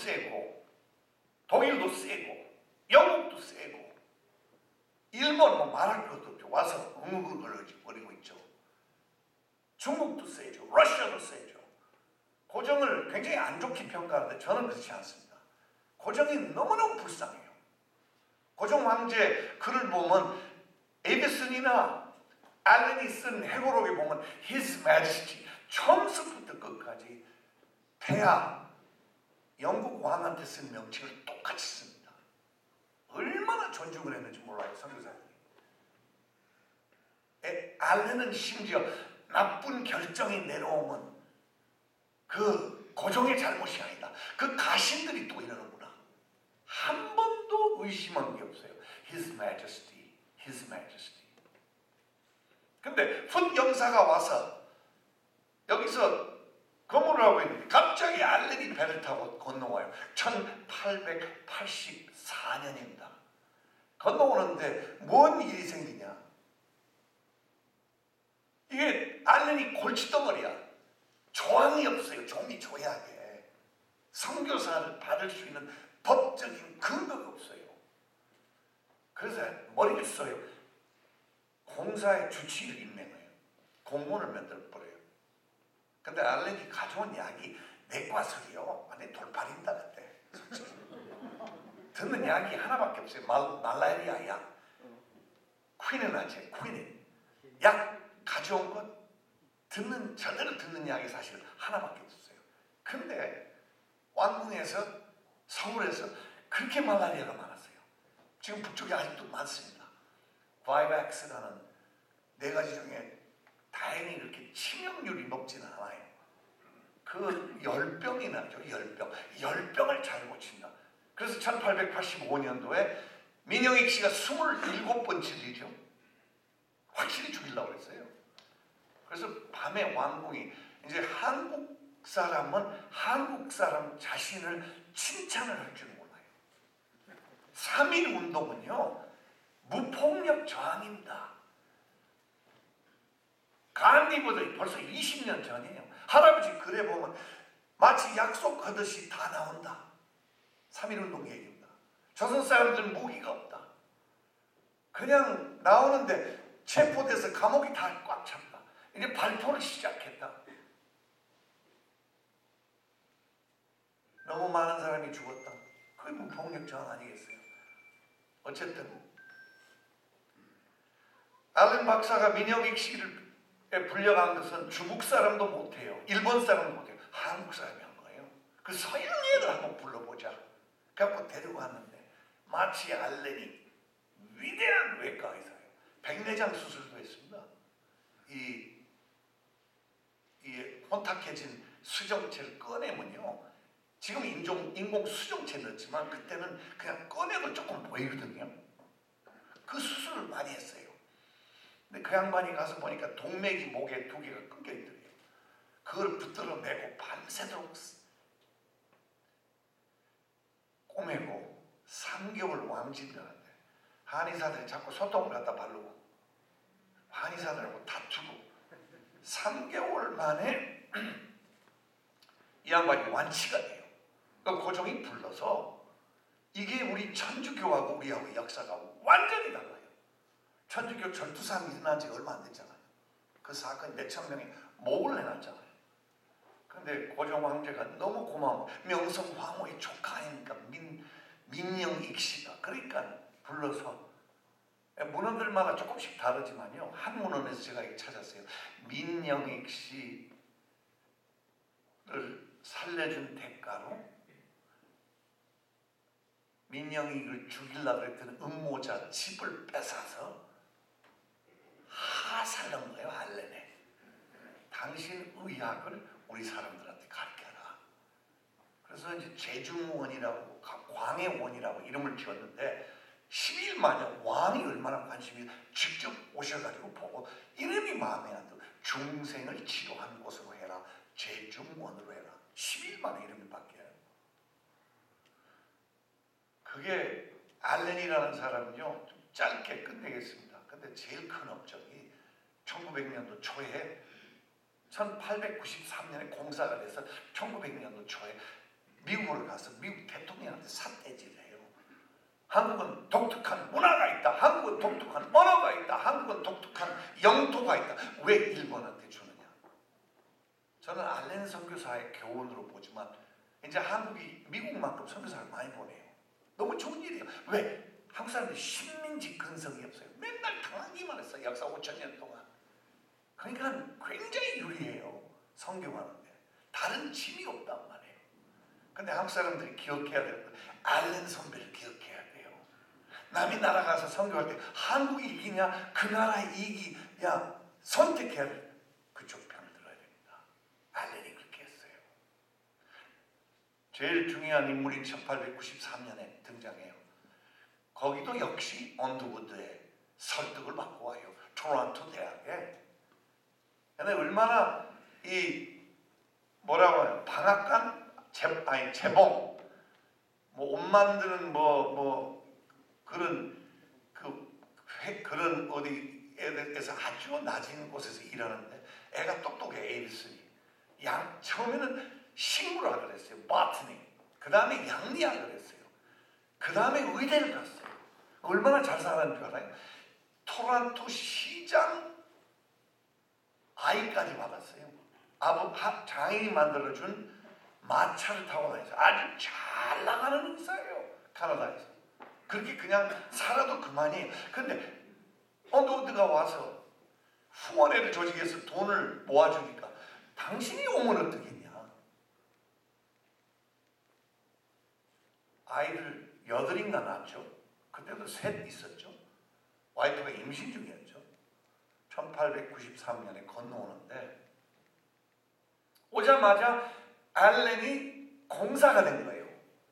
세고 독일도 세고 영국도 세고 일본 뭐 말할 것도 없죠. 와서 응응거리고 있죠. 중국도 세죠. 러시아도 세죠. 고정을 굉장히 안 좋게 평가하는데 저는 그렇지 않습니다. 고정이 너무너무 불쌍해요. 고정 황제 글을 보면 에디슨이나 알렌이 쓴 해고록에 보면 His Majesty 처음부터 끝까지 폐하 영국 왕한테 쓴 명칭을 똑같이 씁니다. 얼마나 존중을 했는지 몰라요, 선교사님이. 알렌은 심지어 나쁜 결정이 내려오면 그 고종의 잘못이 아니다. 그 가신들이 또 이러는구나. 한 번도 의심한 게 없어요. His Majesty, His Majesty. 근데 훗 영사가 와서 여기서 거문을 하고 있는데 갑자기 알렌이 배를 타고 건너와요. 1884년입니다. 건너오는데 뭔 일이 생기냐. 이게 알렌이 골칫덩어리야. 조항이 없어요. 종이 조약에. 선교사를 받을 수 있는 법적인 근거가 없어요. 그래서 머리를 써요. 공사의 주치의를 임명해요. 공무원을 만들어버려요. 근데 알렌이 가져온 약이 내과술이요. 완전 돌팔인다 그때. 솔직히. 듣는 약이 하나밖에 없어요. 말라리아 약. 퀴닌 아세요? 퀴닌. 약 가져온 것 제대로 듣는 약이 사실 하나밖에 없었어요. 근데 왕궁에서 서울에서 그렇게 말라리아가 많았어요. 지금 북쪽에 아직도 많습니다. 바이백스라는 4가지 중에 다행히 그렇게 치명률이 높지는 않아요. 그 열병이 나죠. 열병을 잘 고친다. 그래서 1885년도에 민영익 씨가 27번 찔리죠. 확실히 죽이려고 했어요. 그래서 밤에 왕궁이 이제 한국 사람은 한국 사람 자신을 칭찬을 할 줄 몰라요. 3.1 운동은요 무폭력 저항입니다. 간디보다 벌써 20년 전이에요. 할아버지 글에 보면 마치 약속하듯이 다 나온다. 3.1 운동 얘기입니다. 조선 사람들은 무기가 없다. 그냥 나오는데 체포돼서 감옥이 다 꽉 찼다. 이제 발포를 시작했다. 너무 많은 사람이 죽었다. 그게 무폭력 저항 아니겠어요? 어쨌든 알렌 박사가 민영익 씨를 불려간 것은 중국 사람도 못해요. 일본 사람도 못해요. 한국 사람이 한 거예요. 그 서양 애들 한번 불러보자. 그래서 데리고 왔는데 마치 알렌이 위대한 외과 의사예요. 백내장 수술도 했습니다. 이 혼탁해진 수정체를 꺼내면요. 지금 인공 수정체 넣었지만 그때는 그냥 꺼내도 조금 보이거든요. 그 수술을 많이 했어요. 근데 그 양반이 가서 보니까 동맥이 목에 2개가 끊겨 있더래요. 그걸 붙들어 매고 밤새도록 꼬매고 3개월 왕진을 하는데 한의사들이 자꾸 소통을 갖다 바르고 한의사들하고 다투고 3개월 만에 이 양반이 완치가 돼요. 그러니까 고종이 불러서 이게 우리 천주교하고 우리하고 역사가 완전히 달라요. 천주교 전투상이 일어난 지 얼마 안 됐잖아요. 그 사건이 몇천 명이 목을 내놨잖아요. 그런데 고종 황제가 너무 고마워. 명성 황후의 조카이니까 민영익 씨가 그러니까 불러서 문헌들마다 조금씩 다르지만요. 한 문헌에서 제가 찾았어요. 민영익 씨를 살려준 대가로 민영익을 죽이려고 했던 음모자 집을 뺏어서 하살한 거예요. 알렌에. 당신 의학을 우리 사람들한테 가르쳐라. 그래서 이제 제중원이라고 광해원이라고 이름을 지었는데 12일 만에 왕이 얼마나 관심이 직접 오셔가지고 보고 이름이 마음에 안 들어. 중생을 치료한 곳으로 해라. 제중원으로 해라. 12일 만에 이름이 바뀌어요. 그게 알렌이라는 사람은요. 좀 짧게 끝내겠습니다. 근데 제일 큰 업적이 1900년도 초에 1893년에 공사가 돼서 1900년도 초에 미국으로 가서 미국 대통령한테 삿대질을 해요. 한국은 독특한 문화가 있다. 한국은 독특한 언어가 있다. 한국은 독특한 영토가 있다. 왜 일본한테 주느냐? 저는 알렌 선교사의 교훈으로 보지만 이제 한국이 미국만큼 선교사를 많이 보내요. 너무 좋은 일이에요. 왜? 한국 사람들이 식민지 근성이 없어요. 맨날 당하기만 했어요. 역사 5,000년 동안. 그러니까 굉장히 유리해요. 선교하는데. 다른 짐이 없단 말이에요. 근데 한국 사람들이 기억해야 되는 건 알렌 선배를 기억해야 돼요. 남이 나라 가서 선교할 때 한국이 이기냐 그 나라의 이기냐 선택해야 돼. 그쪽 편을 들어야 됩니다. 알렌이 그렇게 했어요. 제일 중요한 인물인 1893년에 등장해요. 거기도 역시 언더우드의 설득을 받고 와요. 토론토 대학에. 근데 얼마나 이 뭐라고 해요? 방앗간 재봉 뭐 옷 만드는 뭐 그런 그런 어디에서 아주 낮은 곳에서 일하는데 애가 똑똑해. 에이비슨이 처음에는 식물학을 그랬어요. 바트니. 그 다음에 양리학을 그랬어요. 그 다음에 의대를 갔어요. 얼마나 잘 살았는 줄 알아요? 토론토 시장 아이까지 받았어요. 장인이 만들어준 마차를 타고 다녔어요. 아주 잘 나가는 의사예요. 캐나다에서. 그렇게 그냥 살아도 그만이에요. 근데 언더우드가 와서 후원회를 조직해서 돈을 모아주니까 당신이 오면 어떡했냐. 아이를 8인가 낳았죠. 그때도 셋 있었죠. 와이프가 임신 중이었죠. 1893년에 건너오는데 오자마자 알렌이 공사가 된 거예요.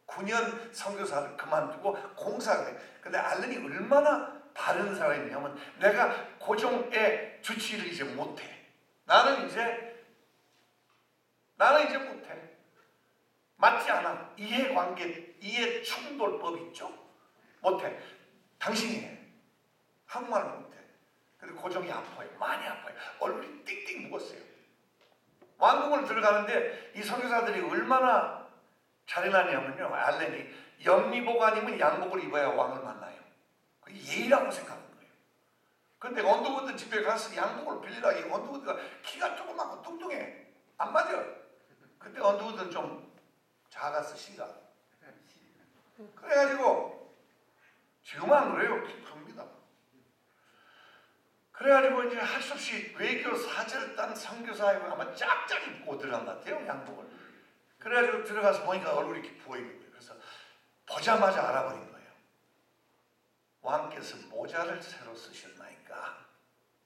9년 선교사를 그만두고 공사가 된 거예요. 근데 알렌이 얼마나 바른 사람이냐면 내가 고종의 주치를 이제 못해. 나는 이제 못해. 맞지 않아. 이해 충돌법 있죠? 못해. 당신이 해. 한국말을 못해. 그리고 고종이 아파요. 많이 아파요. 얼굴이 띵띵 묵었어요. 왕궁을 들어가는데 이 선교사들이 얼마나 잘해놨냐면요. 알렌이 영미복 아니면 양복을 입어야 왕을 만나요. 그게 예의라고 생각한 거예요. 근데 언더우드 집에 가서 양복을 빌리라기 언더우드가 키가 조그맣고 뚱뚱해. 안 맞아. 그때 언더우드는 좀 작았어, 시가. 그래가지고 지금은 안 그래요. 큽니다. 그래가지고 이제 할 수 없이 외교 사절단 선교사에 아마 짝짝 입고 들어간 것 같아요. 양복을. 그래가지고 들어가서 보니까 얼굴이 이렇게 보이는 거예요. 그래서 보자마자 알아버린 거예요. 왕께서 모자를 새로 쓰셨나이까.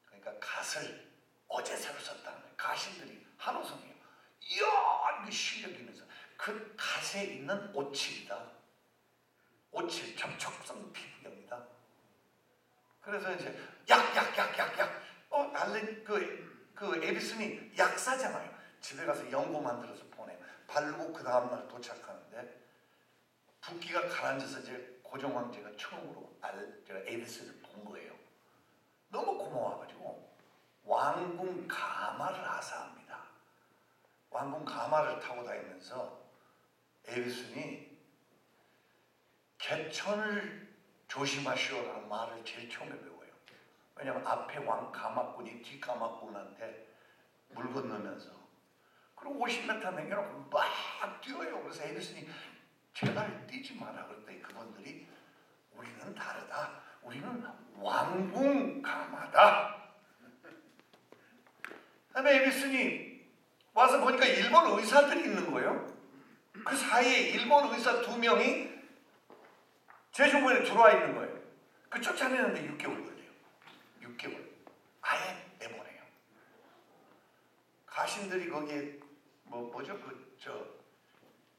그러니까 갓을 어제 새로 썼다는 거예요. 가신들이 한호성이에요. 이야, 이거 실력이면서 그 갓에 있는 오칠이다. 오칠, 접촉성 피부염이다. 그래서 이제 약. 알렌 그 에디슨이 약사잖아요. 집에 가서 연고 만들어서 보내. 바르고 그 다음날 도착하는데 붓기가 가라앉아서 이제 고종 황제가 처음으로 에디슨을 본 거예요. 너무 고마워가지고 왕궁 가마를 하사합니다. 왕궁 가마를 타고 다니면서 에디슨이 개천을 조심하시오라는 말을 제일 처음에 배워요. 왜냐하면 앞에 왕 가마꾼이 뒤 가마꾼한테 물 건너면서 그리고 50m 남겨놓고 막 뛰어요. 그래서 에디슨이 제발 뛰지 마라 그랬더니 그분들이 우리는 다르다. 우리는 왕궁 가마다. 그다음에 에디슨이 와서 보니까 일본 의사들이 있는 거예요. 그 사이에 일본 의사 2명이 제주공원에 들어와 있는 거예요. 그 쫓아내는데 6개월 걸려요. 6개월. 아예 내보내요. 가신들이 거기에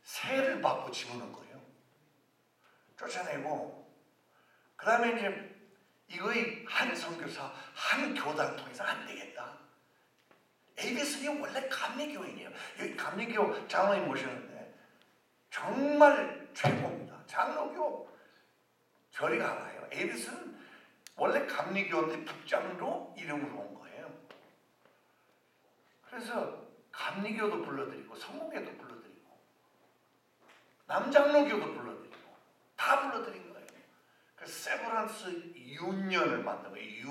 새를 받고 집어넣은 거예요. 쫓아내고 그 다음에 이제 이거의 한 선교사, 한 교단을 통해서 안 되겠다. 에디슨이 원래 감리교인이에요. 여기 감리교 장로님 모셨는데 정말 최고입니다. 장로교 저리 가봐요. 에디슨은 원래 감리교인데 북장로 이름으로 온 거예요. 그래서 감리교도 불러드리고 성공회도 불러드리고 남장로교도 불러드리고 다 불러드린 거예요. 그 세브란스 유년을 만든 거예요.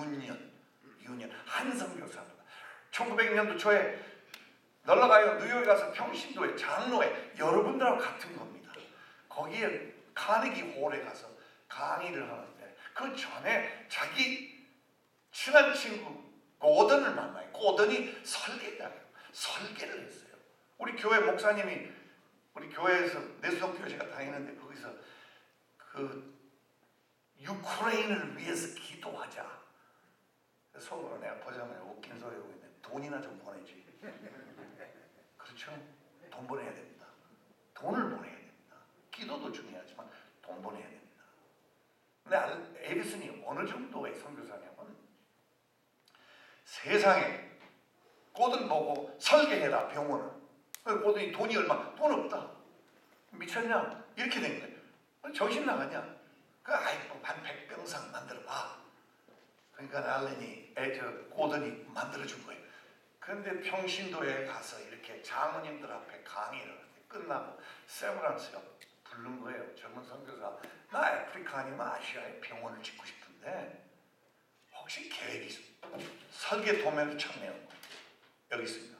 유년 한성교사입니다. 1900년도 초에 놀러가요. 뉴욕에 가서 평신도에 장로회 여러분들하고 같은 겁니다. 거기에 카네기 홀에 가서 강의를 하는데 그 전에 자기 친한 친구 고든을 만나요. 고든이 설계를 했어요. 우리 교회 목사님이 우리 교회에서 내수동 교회가 다니는데 거기서 그 유크레인을 위해서 기도하자. 속으로 내가 보자마자 웃긴 소리 하고 있는데 돈이나 좀 보내지. 그렇죠? 돈 보내야 됩니다. 돈을 보내야 됩니다. 기도도 중요하지만 돈 보내야 됩니다. 근데 에디슨이 어느 정도의 선교사냐면 세상에 고든 보고 설계해라 병원을. 고든이 돈이 얼마? 돈 없다. 미쳤냐? 이렇게 된 거예요. 정신 나가냐? 한 100병상 만들어봐. 그러니까 고든이 만들어준 거예요. 그런데 평신도에 가서 이렇게 장로님들 앞에 강의를 하는데 끝나고 세브란스가 부른 거예요. 젊은 선교사, 나 아프리카 아니면 아시아에 병원을 짓고 싶은데 혹시 계획이 있어? 설계 도면을 찾네요. 여기 있습니다.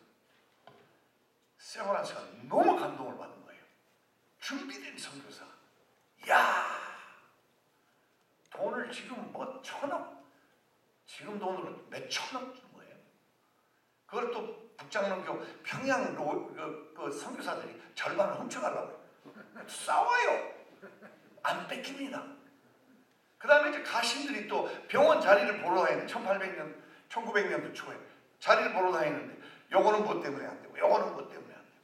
세브란스가 너무 감동을 받은 거예요. 준비된 선교사. 야, 돈을 지금 뭐 1,000억, 지금 돈으로 몇 천억 준 거예요. 그걸 또 북장로교 평양 그 선교사들이 절반을 훔쳐가려고 싸워요. 안 뺏깁니다. 그 다음에 이제 가신들이 또 병원 자리를 보러 다니는 1800년, 1900년도 초에 자리를 보러 다니는데 요거는 뭐 때문에 안 되고 요거는 뭐 때문에 안 되고.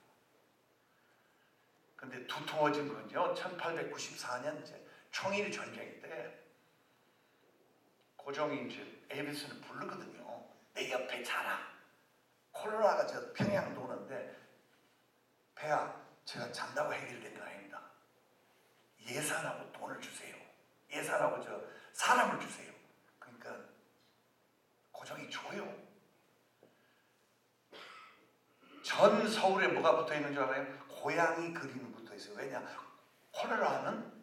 근데 두터워진 건요. 1894년 이제 청일 전쟁 때 고종이 이제 에디슨을 부르거든요. 내 옆에 자라. 콜로라가 저 평양 도는데 배야 제가 잔다고 해결된 거 아닙니다. 예산하고 돈을 주세요. 예산하고 저 사람을 주세요. 그러니까 고종이 줘요. 전 서울에 뭐가 붙어 있는 줄 알아요? 고양이 그림이 붙어 있어요. 왜냐? 콜로라는